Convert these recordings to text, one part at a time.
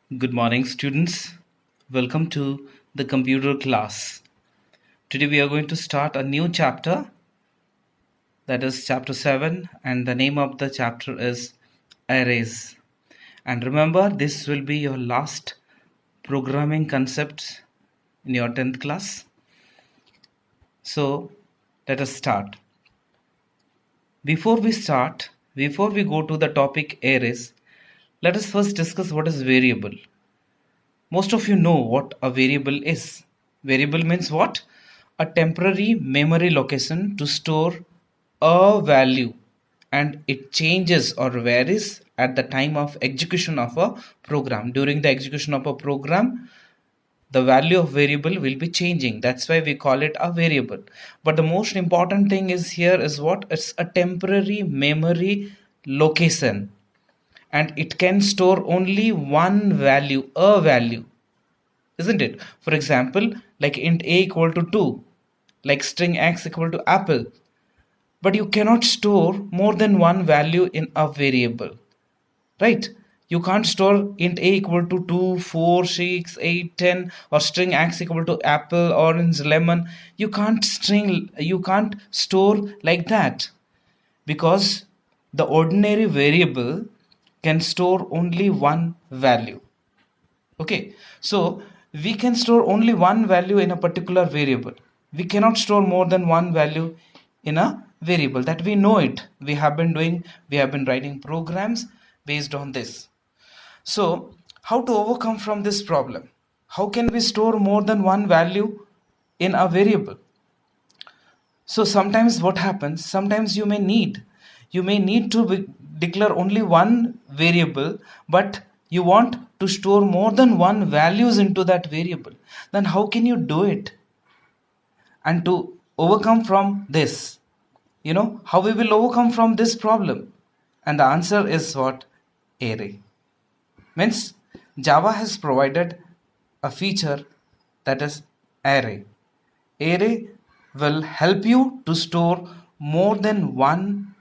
Good morning, students. Welcome to the computer class. Today we are going to start a new chapter, that is chapter 7, and the name of the chapter is Arrays. And remember, this will be your last programming concept in your 10th class. So let us start. Before we go to the topic arrays, let us first discuss what is variable. Most of you know what a variable is. Variable means what? A temporary memory location to store a value, and it changes or varies at the time of execution of a program. During the execution of a program, the value of variable will be changing. That's why we call it a variable. But the most important thing is here is what? It's a temporary memory location, and it can store only one value, a value, isn't it? For example, like int a equal to 2, like string x equal to apple. But you cannot store more than one value in a variable, right? You can't store int a equal to 2, 4, 6, 8, 10, or string x equal to apple, orange, lemon. You can't store like that, because the ordinary variable can store only one value. Okay, so we can store only one value in a particular variable. We cannot store more than one value in a variable. That we know it. We have been writing programs based on this. So how to overcome from this problem? How can we store more than one value in a variable? So sometimes what happens, sometimes you may need to declare only one variable, but you want to store more than one values into that variable. Then how can you do it? And to overcome from this, how we will overcome from this problem? And the answer is what? Array. Means Java has provided a feature, that is array. Array will help you to store more than one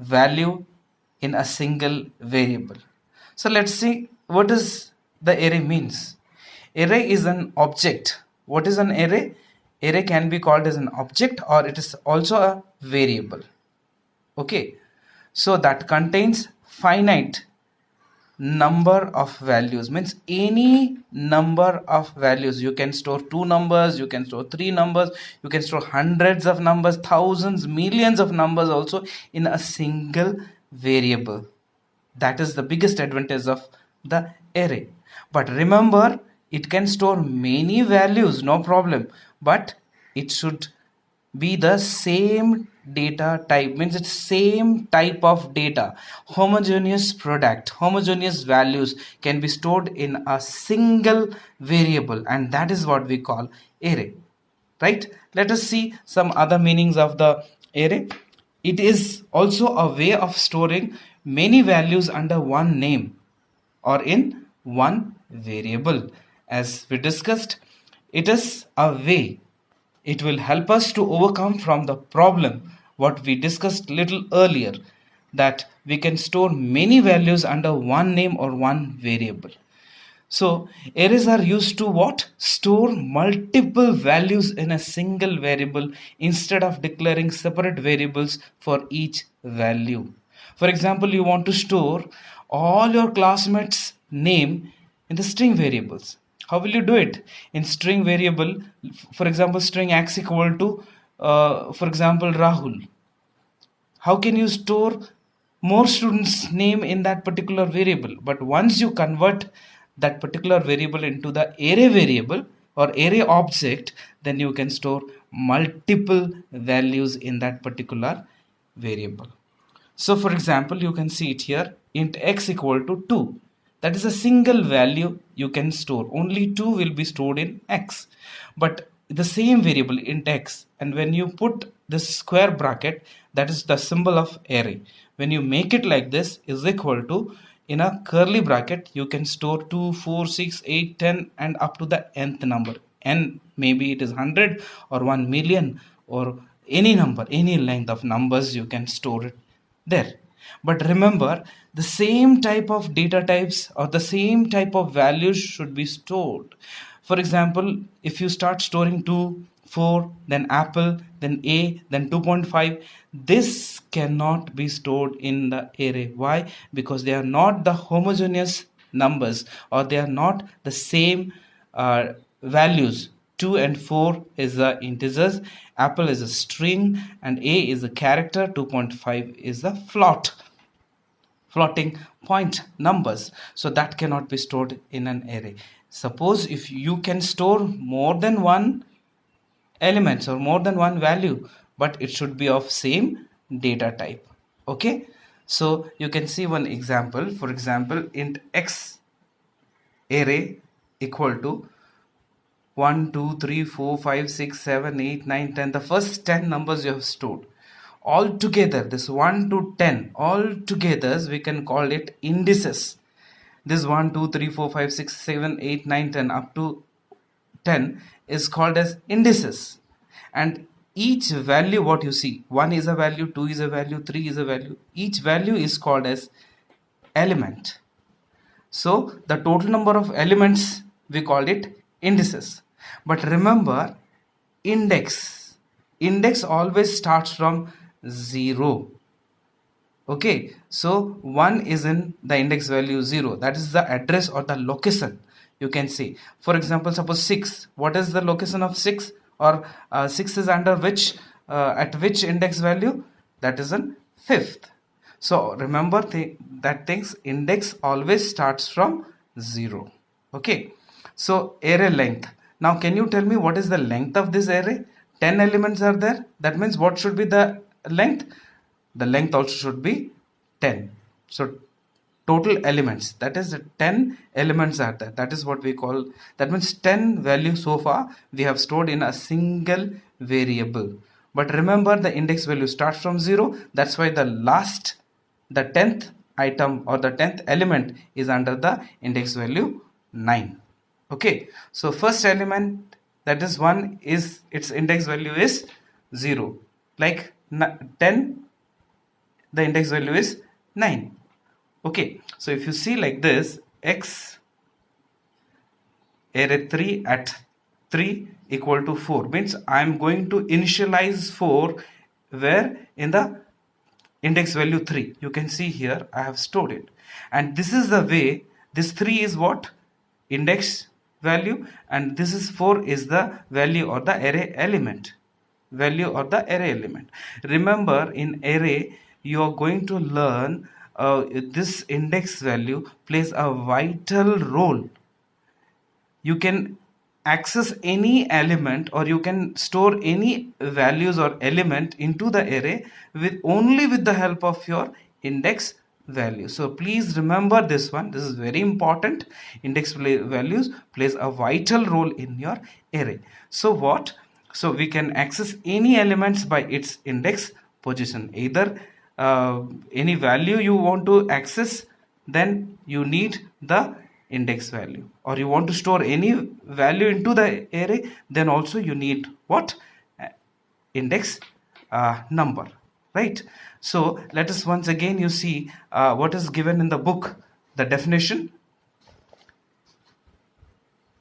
value in a single variable. So let's see what is the array means. Array is an object. What is an array? Array can be called as an object, or it is also a variable. Okay, so that contains finite number of values. Means any number of values. You can store 2 numbers, you can store 3 numbers, you can store hundreds of numbers, thousands, millions of numbers also in a single variable. That is the biggest advantage of the array. But remember, it can store many values, no problem, but it should be the same data type. Means it's same type of data. Homogeneous values can be stored in a single variable, and that is what we call array, right? Let us see some other meanings of the array. It is also a way of storing many values under one name or in one variable. As we discussed, it is a way. It will help us to overcome from the problem what we discussed little earlier, that we can store many values under one name or one variable. So arrays are used to what? Store multiple values in a single variable instead of declaring separate variables for each value. For example, you want to store all your classmates' name in the string variables. How will you do it? In string variable, for example, string x equal to, for example, Rahul. How can you store more students' name in that particular variable? But once you convert that particular variable into the array variable or array object, then you can store multiple values in that particular variable. So for example, you can see it here, int x equal to 2. That is a single value you can store. Only 2 will be stored in x. But the same variable int x, and when you put this square bracket, that is the symbol of array. When you make it like this, is equal to, in a curly bracket, you can store 2, 4, 6, 8, 10, and up to the nth number. N, maybe it is 100 or 1 million or any number, any length of numbers you can store it there. But remember, the same type of data types or the same type of values should be stored. For example, if you start storing 2, 4, then apple, then a, then 2.5, this cannot be stored in the array. Why? Because they are not the homogeneous numbers, or they are not the same values. 2 and 4 is the integers, apple is a string, and a is a character, 2.5 is the floating point numbers. So that cannot be stored in an array. Suppose if you can store more than one elements or more than one value, but it should be of same data type. Okay, so you can see one example. For example, int x array equal to 1 2 3 4 5 6 7 8 9 10. The first 10 numbers you have stored all together, this 1 to 10 all together, we can call it indices. This 1 2 3 4 5 6 7 8 9 10 up to 10 is called as indices. And each value, what you see, 1 is a value, 2 is a value, 3 is a value, each value is called as element. So the total number of elements, we call it indices. But remember, index always starts from 0. Okay, so 1 is in the index value 0, that is the address or the location, you can see. For example, suppose 6, what is the location of 6, or 6 is under which at which index value? That is in 5th. So remember that things, index always starts from 0. Okay, so array length. Now can you tell me what is the length of this array? 10 elements are there, that means what should be the length? The length also should be 10. So total elements, that is 10 elements are there, that is what we call, that means 10 values so far we have stored in a single variable. But remember, the index value starts from 0, that's why the 10th item or the 10th element is under the index value 9. Okay, so first element, that is 1, is its index value is 0, like 10, the index value is 9. Okay, so if you see like this, x array 3 at 3 equal to 4 means I am going to initialize 4 where? In the index value 3. You can see here I have stored it, and this is the way. This 3 is what? Index value, and this is 4 is the value or the array element. Remember, in array you are going to learn this index value plays a vital role. You can access any element, or you can store any values or element into the array only with the help of your index value. So please remember this one, this is very important. Index values plays a vital role in your array. So what? So we can access any elements by its index position. Either any value you want to access, then you need the index value, or you want to store any value into the array, then also you need what? Index number, right? So let us once again, you see what is given in the book, the definition.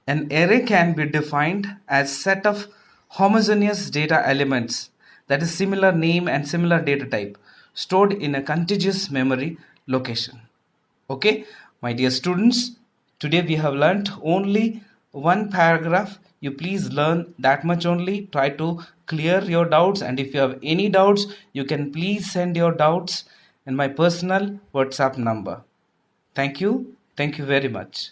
An array can be defined as set of homogeneous data elements, that is similar name and similar data type, stored in a contiguous memory location. Okay, my dear students, today we have learnt only one paragraph. You please learn that much only. Try to clear your doubts, and if you have any doubts, you can please send your doubts in my personal WhatsApp number. Thank you very much.